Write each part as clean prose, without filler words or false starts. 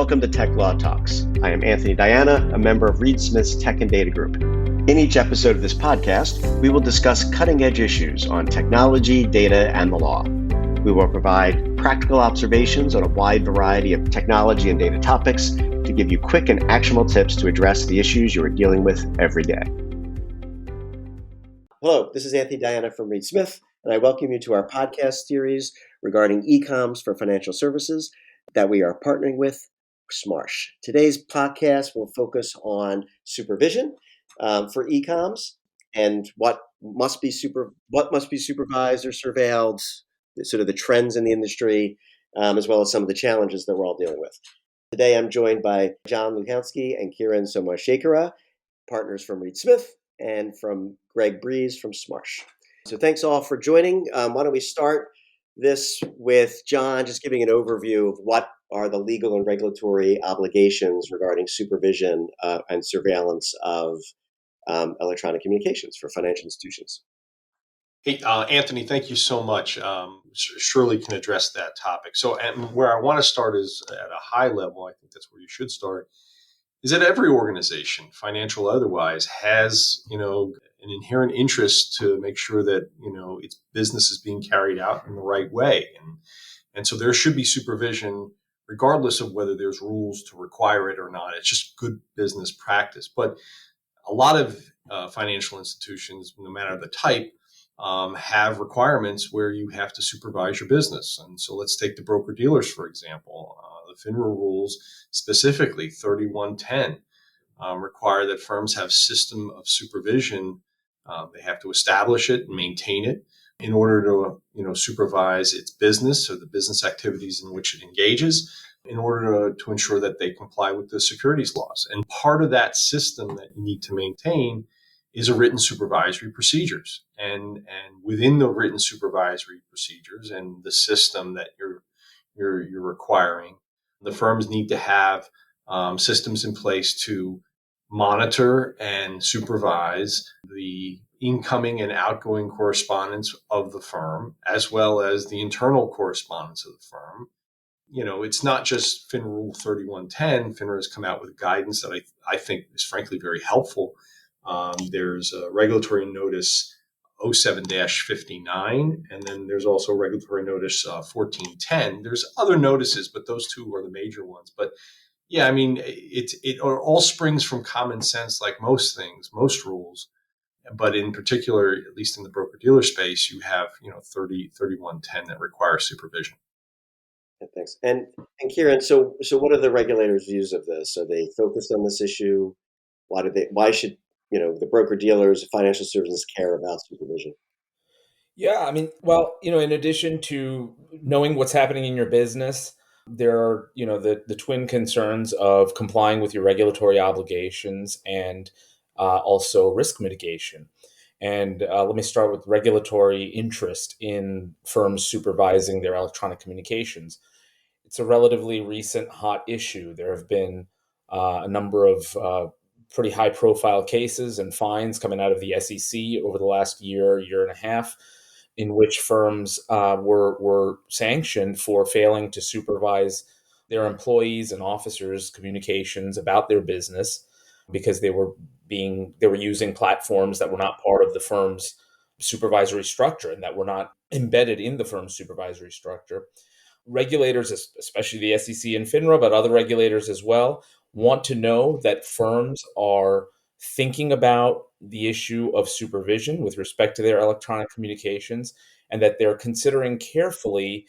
welcome to Tech Law Talks. I am Anthony Diana, a member of Reed Smith's Tech and Data Group. In each episode of this podcast, we will discuss cutting-edge issues on technology, data, and the law. We will provide practical observations on a wide variety of technology and data topics to give you quick and actionable tips to address the issues you are dealing with every day. Hello, this is Anthony Diana from Reed Smith, and I welcome you to our podcast series regarding eComms for financial services that we are partnering with Smarsh. Today's podcast will focus on supervision for eComms and what must be supervised or surveilled, sort of the trends in the industry, as well as some of the challenges that we're all dealing with. Today, I'm joined by John Lukowski and Kiran Somashekara, partners from Reed Smith, and from Greg Breeze from Smarsh. So thanks all for joining. Why don't we start this with John just giving an overview of what are the legal and regulatory obligations regarding supervision and surveillance of electronic communications for financial institutions. Hey, Anthony, thank you so much. Surely can address that topic. So, and where I want to start is at a high level. I think that's where you should start. Is that every organization, financial or otherwise, has an inherent interest to make sure that its business is being carried out in the right way, and so there should be supervision, regardless of whether there's rules to require it or not. It's just good business practice. But a lot of financial institutions, no matter the type, have requirements where you have to supervise your business. And so let's take the broker-dealers, for example. The FINRA rules, specifically 3110, require that firms have system of supervision. They have to establish it and maintain it in order to supervise its business or the business activities in which it engages, in order to ensure that they comply with the securities laws. And part of that system that you need to maintain is a written supervisory procedures. And within the written supervisory procedures and the system that you're requiring, the firms need to have systems in place to monitor and supervise the incoming and outgoing correspondence of the firm, as well as the internal correspondence of the firm. It's not just FINRA Rule 3110. FINRA has come out with guidance that I think is frankly very helpful. There's a regulatory notice 07-59, and then there's also regulatory notice 1410. There's other notices, but those two are the major ones. But yeah, I mean, it all springs from common sense, like most things, most rules. But in particular, at least in the broker-dealer space, you have 3110 that requires supervision. Yeah, thanks. And Kiran, so what are the regulators' views of this? Are they focused on this issue? Why should the broker-dealers, financial services care about supervision? Yeah, I mean, well, in addition to knowing what's happening in your business, there are, the twin concerns of complying with your regulatory obligations and also risk mitigation. And let me start with regulatory interest in firms supervising their electronic communications. It's a relatively recent hot issue. There have been a number of pretty high-profile cases and fines coming out of the SEC over the last year and a half, in which firms were sanctioned for failing to supervise their employees' and officers' communications about their business because they were using platforms that were not part of the firm's supervisory structure and that were not embedded in the firm's supervisory structure. Regulators, especially the SEC and FINRA, but other regulators as well, want to know that firms are thinking about the issue of supervision with respect to their electronic communications, and that they're considering carefully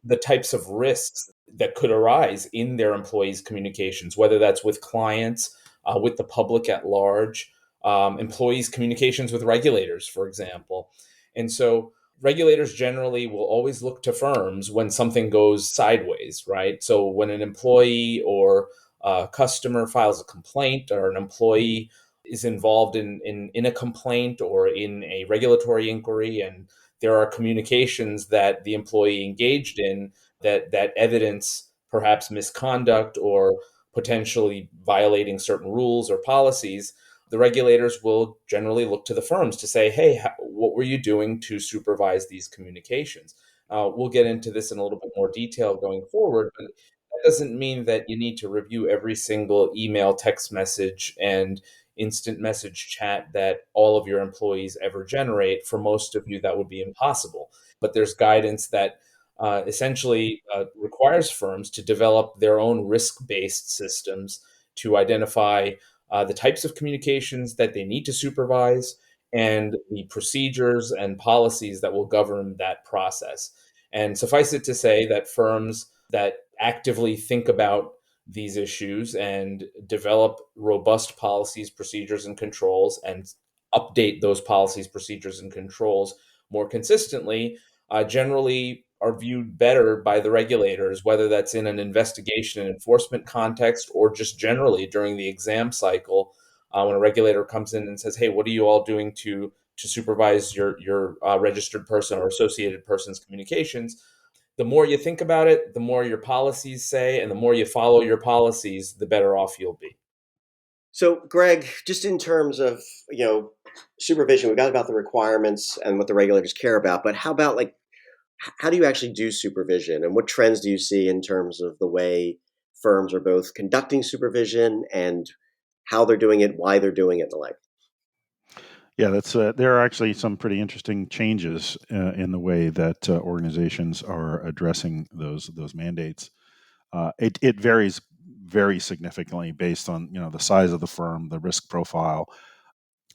the types of risks that could arise in their employees' communications, whether that's with clients, with the public at large, employees' communications with regulators, for example. And so regulators generally will always look to firms when something goes sideways, right? So when an employee or a customer files a complaint, or an employee is involved in a complaint or in a regulatory inquiry, and there are communications that the employee engaged in that evidence perhaps misconduct or potentially violating certain rules or policies, the regulators will generally look to the firms to say, hey, what were you doing to supervise these communications? We'll get into this in a little bit more detail going forward, but doesn't mean that you need to review every single email, text message, and instant message chat that all of your employees ever generate. For most of you, that would be impossible. But there's guidance that essentially requires firms to develop their own risk-based systems to identify the types of communications that they need to supervise and the procedures and policies that will govern that process. And suffice it to say that firms that actively think about these issues and develop robust policies, procedures, and controls, and update those policies, procedures, and controls more consistently, generally are viewed better by the regulators, whether that's in an investigation and enforcement context or just generally during the exam cycle. When a regulator comes in and says, "Hey, what are you all doing to supervise your registered person or associated person's communications?" The more you think about it, the more your policies say, and the more you follow your policies, the better off you'll be. So, Greg, just in terms of supervision, we got about the requirements and what the regulators care about, but how about how do you actually do supervision, and what trends do you see in terms of the way firms are both conducting supervision and how they're doing it, why they're doing it, and the like? Yeah, that's there are actually some pretty interesting changes in the way that organizations are addressing those mandates. It varies very significantly based on the size of the firm, the risk profile.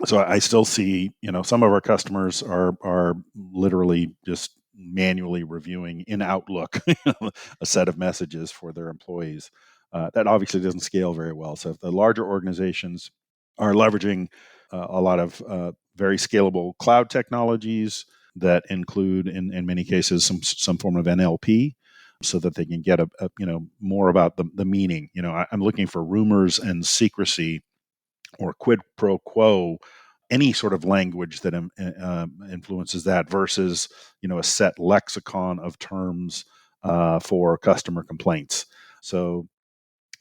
So I still see some of our customers are literally just manually reviewing in Outlook a set of messages for their employees. That obviously doesn't scale very well. So if the larger organizations are leveraging a lot of very scalable cloud technologies that include, in many cases, some form of NLP, so that they can get a more about the meaning. I'm looking for rumors and secrecy or quid pro quo, any sort of language that influences that versus a set lexicon of terms for customer complaints. So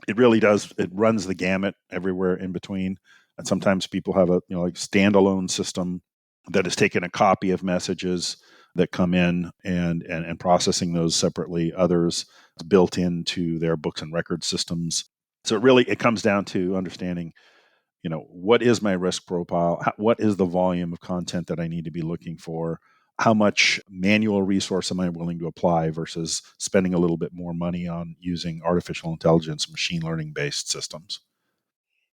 it runs the gamut everywhere in between. And sometimes people have a like standalone system that has taken a copy of messages that come in and processing those separately. Others built into their books and record systems. So it comes down to understanding what is my risk profile? What is the volume of content that I need to be looking for? How much manual resource am I willing to apply versus spending a little bit more money on using artificial intelligence, machine learning based systems?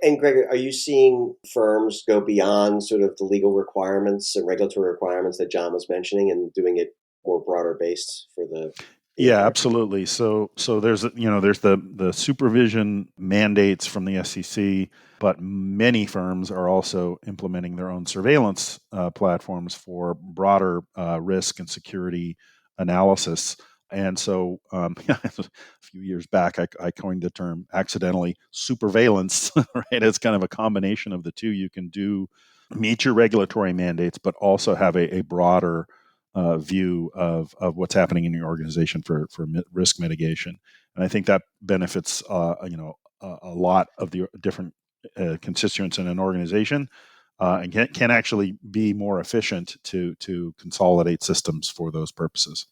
And Greg, are you seeing firms go beyond sort of the legal requirements and regulatory requirements that John was mentioning and doing it more broader based for the Yeah, entire? absolutely. So there's there's the supervision mandates from the SEC, but many firms are also implementing their own surveillance platforms for broader risk and security analysis. And so, a few years back, I coined the term accidentally superveillance. Right, it's kind of a combination of the two. You can meet your regulatory mandates, but also have a broader view of what's happening in your organization for risk mitigation. And I think that benefits a lot of the different constituents in an organization, and can actually be more efficient to consolidate systems for those purposes.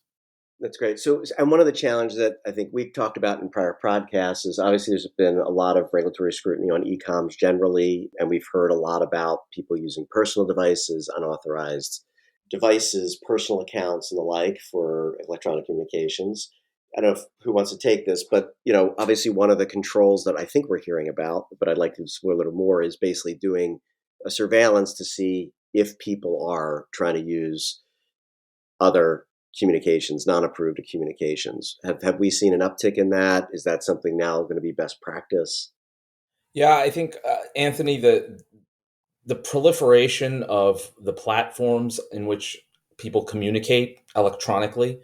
That's great. So, and one of the challenges that I think we've talked about in prior podcasts is obviously there's been a lot of regulatory scrutiny on eComms generally, and we've heard a lot about people using personal devices, unauthorized devices, personal accounts, and the like for electronic communications. I don't know who wants to take this, but obviously one of the controls that I think we're hearing about, but I'd like to explore a little more, is basically doing a surveillance to see if people are trying to use other communications, non-approved communications. Have we seen an uptick in that? Is that something now going to be best practice? Yeah, I think Anthony, the proliferation of the platforms in which people communicate electronically,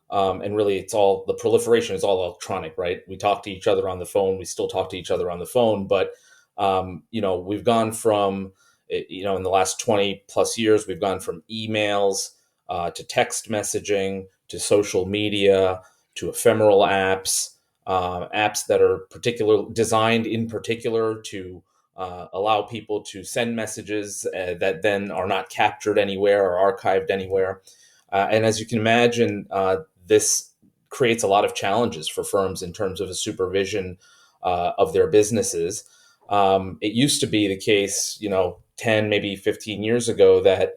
and really it's all the proliferation is all electronic, right? We talk to each other on the phone. We still talk to each other on the phone, but we've gone from in the last 20 plus years, we've gone from emails to text messaging to social media to ephemeral apps, apps that are designed in particular to allow people to send messages that then are not captured anywhere or archived anywhere. And as you can imagine, this creates a lot of challenges for firms in terms of a supervision of their businesses. It used to be the case, 10, maybe 15 years ago, that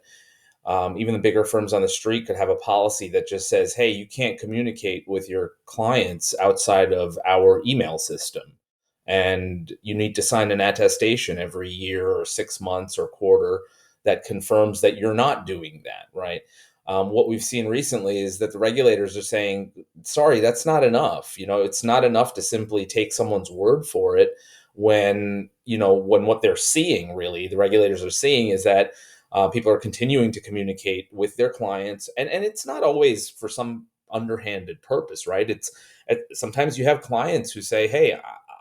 even the bigger firms on the street could have a policy that just says, hey, you can't communicate with your clients outside of our email system. And you need to sign an attestation every year or 6 months or quarter that confirms that you're not doing that, right? What we've seen recently is that the regulators are saying, sorry, that's not enough. It's not enough to simply take someone's word for it when what they're seeing, really, the regulators are seeing, is that people are continuing to communicate with their clients, and it's not always for some underhanded purpose, right? Sometimes you have clients who say, "Hey,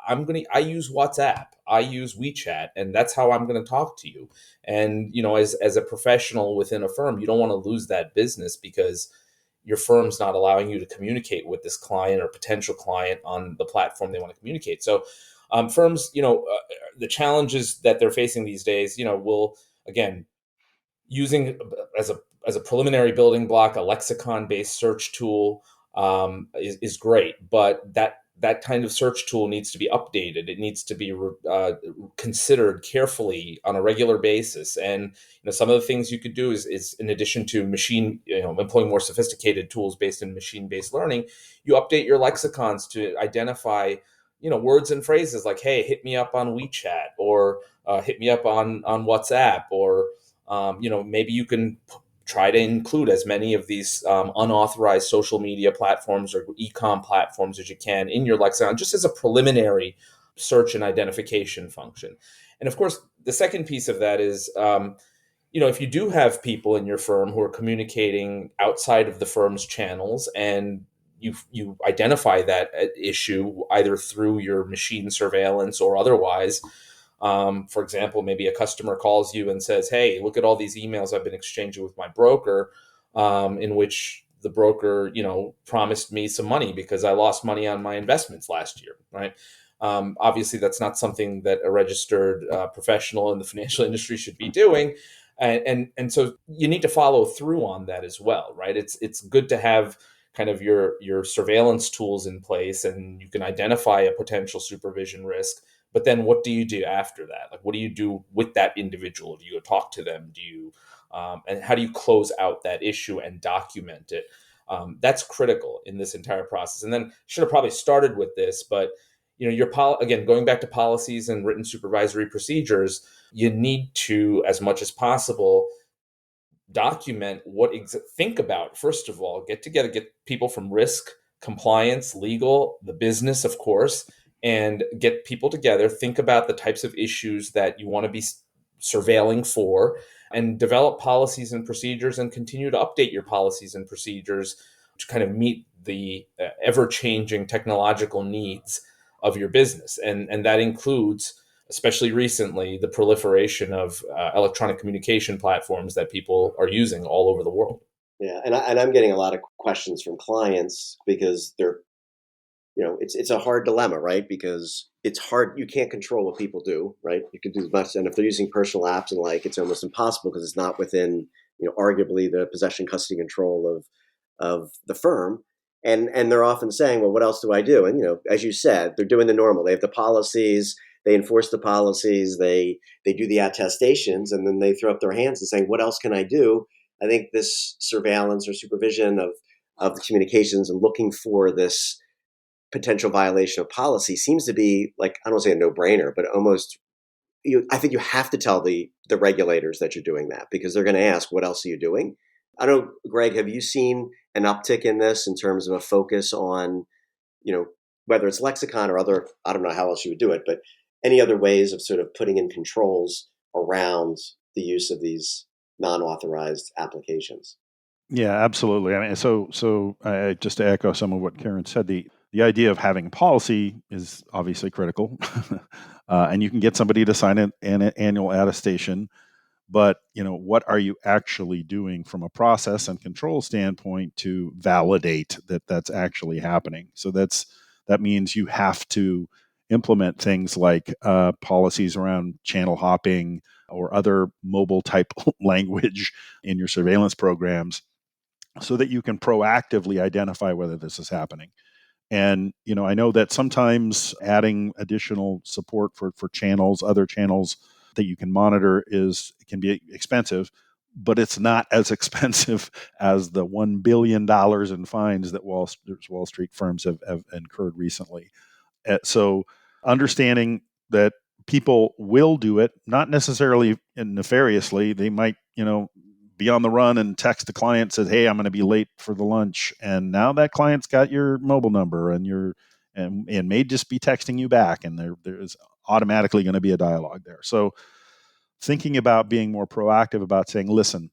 I use WhatsApp, I use WeChat, and that's how I'm going to talk to you." And as a professional within a firm, you don't want to lose that business because your firm's not allowing you to communicate with this client or potential client on the platform they want to communicate. So, firms, the challenges that they're facing these days, will again, using as a preliminary building block, a lexicon-based search tool is great, but that kind of search tool needs to be updated. It needs to be considered carefully on a regular basis. And some of the things you could do is in addition to employing more sophisticated tools based in machine-based learning, you update your lexicons to identify words and phrases like, hey, hit me up on WeChat, or hit me up on WhatsApp, or maybe you can try to include as many of these unauthorized social media platforms or e-com platforms as you can in your lexicon, just as a preliminary search and identification function. And of course, the second piece of that is, if you do have people in your firm who are communicating outside of the firm's channels, and you identify that issue either through your machine surveillance or otherwise. For example, maybe a customer calls you and says, hey, look at all these emails I've been exchanging with my broker, in which the broker, promised me some money because I lost money on my investments last year, right? Obviously, that's not something that a registered professional in the financial industry should be doing. And so you need to follow through on that as well, right? It's good to have kind of your surveillance tools in place, and you can identify a potential supervision risk. But then what do you do after that? Like, what do you do with that individual? Do you go talk to them? And how do you close out that issue and document it? That's critical in this entire process. And then should have probably started with this, but again, going back to policies and written supervisory procedures, you need to, as much as possible, document think about, first of all, get together, get people from risk, compliance, legal, the business, of course, and get people together, think about the types of issues that you want to be surveilling for, and develop policies and procedures, and continue to update your policies and procedures to kind of meet the ever-changing technological needs of your business. And that includes, especially recently, the proliferation of electronic communication platforms that people are using all over the world. Yeah, and I'm getting a lot of questions from clients because they're, it's a hard dilemma, right? Because it's hard. You can't control what people do, right? You can do as much, and if they're using personal apps and it's almost impossible because it's not within, arguably the possession, custody, control of the firm. And they're often saying, well, what else do I do? And as you said, they're doing the normal. They have the policies, they enforce the policies, they do the attestations, and then they throw up their hands and say, what else can I do? I think this surveillance or supervision of the communications and looking for this potential violation of policy seems to be, like, I don't want to say a no-brainer, but almost, I think you have to tell the regulators that you're doing that, because they're going to ask, what else are you doing? I don't know, Greg, have you seen an uptick in this in terms of a focus on, whether it's lexicon or other, I don't know how else you would do it, but any other ways of sort of putting in controls around the use of these non-authorized applications? Yeah, absolutely. I mean, so just to echo some of what Karen said, the idea of having policy is obviously critical, and you can get somebody to sign an annual attestation. But what are you actually doing from a process and control standpoint to validate that that's actually happening? So that means you have to implement things like policies around channel hopping or other mobile type language in your surveillance programs, so that you can proactively identify whether this is happening. And I know that sometimes adding additional support for channels, other channels that you can monitor, can be expensive, but it's not as expensive as the $1 billion in fines that Wall Street firms have incurred recently. So understanding that people will do it, not necessarily nefariously. They might, be on the run and text the client, says, "Hey, I'm going to be late for the lunch," and now that client's got your mobile number and may just be texting you back, and there's automatically going to be a dialogue there. So thinking about being more proactive about saying, "Listen,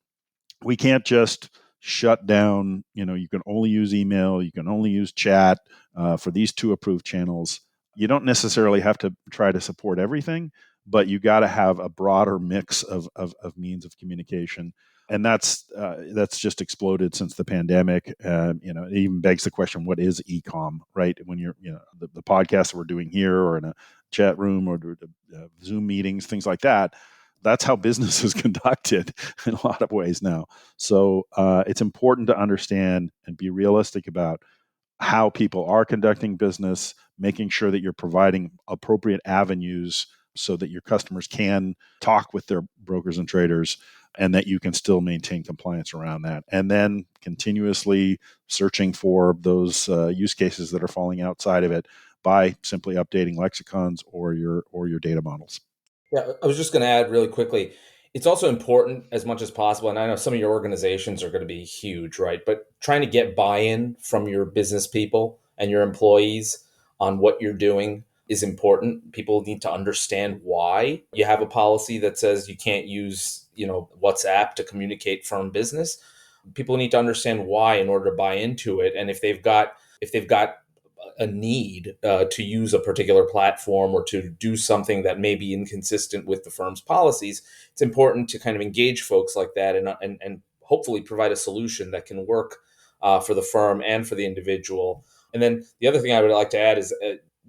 we can't just shut down, you can only use email, you can only use chat for these two approved channels." You don't necessarily have to try to support everything, but you got to have a broader mix of means of communication. And that's just exploded since the pandemic. It even begs the question, what is eComm, right? When you're, the podcast that we're doing here, or in a chat room, or Zoom meetings, things like that, that's how business is conducted in a lot of ways now. So it's important to understand and be realistic about how people are conducting business, making sure that you're providing appropriate avenues so that your customers can talk with their brokers and traders, and that you can still maintain compliance around that. And then continuously searching for those use cases that are falling outside of it by simply updating lexicons or your data models. Yeah, I was just going to add really quickly. It's also important as much as possible, and I know some of your organizations are going to be huge, right? But trying to get buy-in from your business people and your employees on what you're doing is important. People need to understand why you have a policy that says you can't use, WhatsApp to communicate firm business. People need to understand why in order to buy into it, and if they've got a need to use a particular platform or to do something that may be inconsistent with the firm's policies, it's important to kind of engage folks like that and hopefully provide a solution that can work for the firm and for the individual. And then the other thing I would like to add is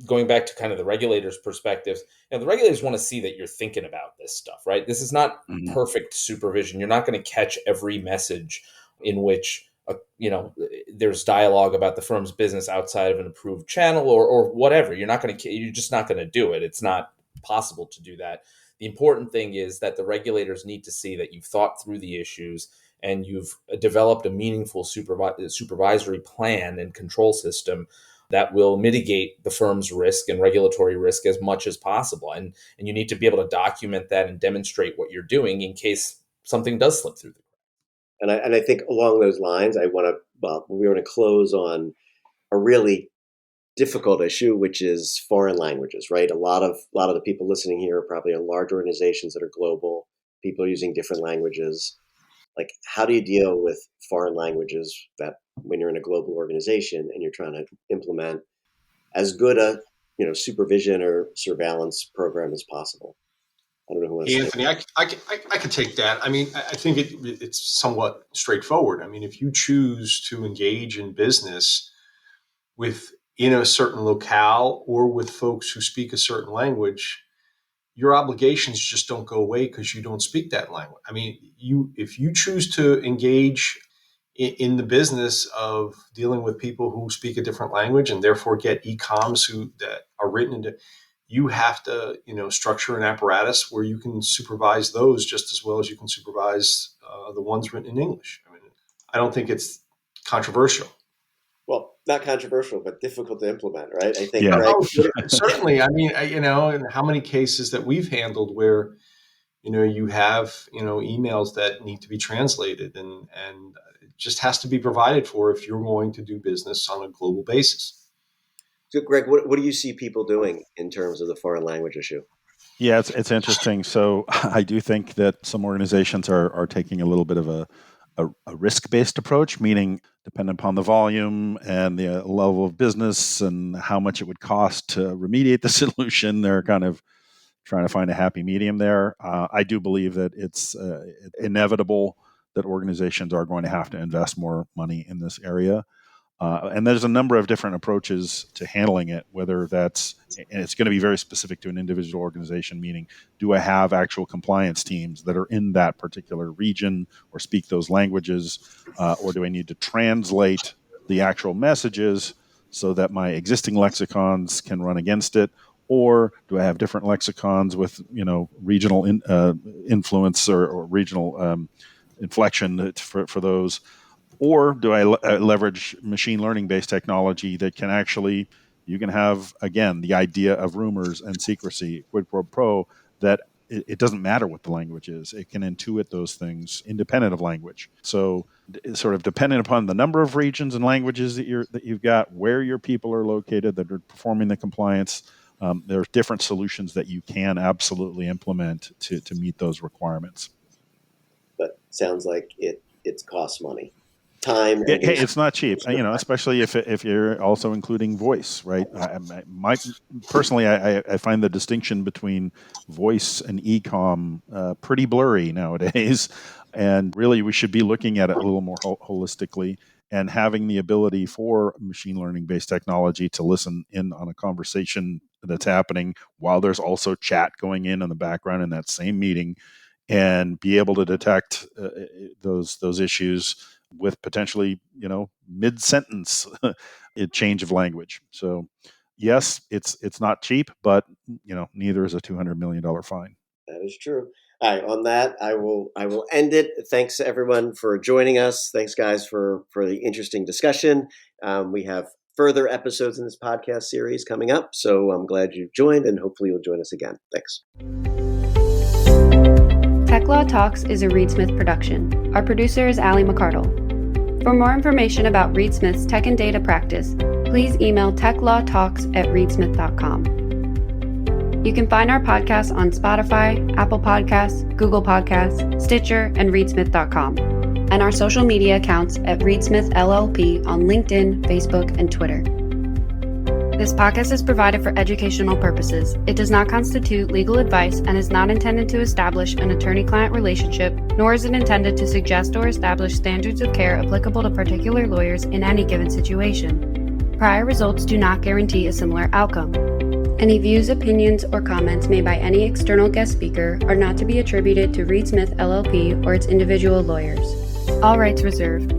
going back to kind of the regulators' perspectives. The regulators want to see that you're thinking about this stuff, right? This is not perfect supervision. You're not going to catch every message in which there's dialogue about the firm's business outside of an approved channel or whatever. You're just not going to do it. It's not possible to do that. The important thing is that the regulators need to see that you've thought through the issues and you've developed a meaningful supervisory plan and control system that will mitigate the firm's risk and regulatory risk as much as possible. And you need to be able to document that and demonstrate what you're doing in case something does slip through the cracks. And I think along those lines, we want to close on a really difficult issue, which is foreign languages, right? A lot of the people listening here are probably in large organizations that are global. People are using different languages. Like, how do you deal with foreign languages that when you're in a global organization and you're trying to implement as good a supervision or surveillance program as possible? I don't know who wants to Anthony, I could take that. I mean, I think it's somewhat straightforward. I mean, if you choose to engage in business in a certain locale or with folks who speak a certain language, your obligations just don't go away because you don't speak that language. I mean, if you choose to engage in the business of dealing with people who speak a different language and therefore get eComms that are written into, you have to, structure an apparatus where you can supervise those just as well as you can supervise the ones written in English. I mean, I don't think it's controversial. Well, not controversial, but difficult to implement, right? I think, Yeah. Greg, Certainly. I mean, in how many cases that we've handled where, you have, emails that need to be translated and it just has to be provided for if you're going to do business on a global basis. So, Greg, what do you see people doing in terms of the foreign language issue? Yeah, it's interesting. So I do think that some organizations are taking a little bit of a risk-based approach, meaning depending upon the volume and the level of business and how much it would cost to remediate the solution, they're kind of trying to find a happy medium there. I do believe that it's inevitable that organizations are going to have to invest more money in this area. And there's a number of different approaches to handling it, whether that's, and it's going to be very specific to an individual organization, meaning, do I have actual compliance teams that are in that particular region or speak those languages, or do I need to translate the actual messages so that my existing lexicons can run against it? Or do I have different lexicons with, regional influence or regional inflection for those? Or do I leverage machine learning based technology that can actually, you can have, again, the idea of rumors and secrecy, quid pro quo, that it doesn't matter what the language is. It can intuit those things independent of language. So sort of dependent upon the number of regions and languages that you've got, where your people are located that are performing the compliance, there's different solutions that you can absolutely implement to meet those requirements. But sounds like it costs money. Time. It's not cheap, especially if you're also including voice, right? Personally, I find the distinction between voice and eComm pretty blurry nowadays, and really we should be looking at it a little more holistically and having the ability for machine learning based technology to listen in on a conversation that's happening while there's also chat going in the background in that same meeting, and be able to detect those issues with potentially, mid-sentence change of language. So, yes, it's not cheap, but neither is a $200 million fine. That is true. All right, on that, I will end it. Thanks everyone for joining us. Thanks guys for the interesting discussion. We have further episodes in this podcast series coming up, so I'm glad you've joined, and hopefully you'll join us again. Thanks. Tech Law Talks is a Reed Smith production. Our producer is Allie McCardle. For more information about Reed Smith's tech and data practice, please email techlawtalks@reedsmith.com. You can find our podcasts on Spotify, Apple Podcasts, Google Podcasts, Stitcher, and reedsmith.com, and our social media accounts at Reed Smith LLP on LinkedIn, Facebook, and Twitter. This podcast is provided for educational purposes. It does not constitute legal advice and is not intended to establish an attorney-client relationship, nor is it intended to suggest or establish standards of care applicable to particular lawyers in any given situation. Prior results do not guarantee a similar outcome. Any views, opinions, or comments made by any external guest speaker are not to be attributed to Reed Smith LLP or its individual lawyers. All rights reserved.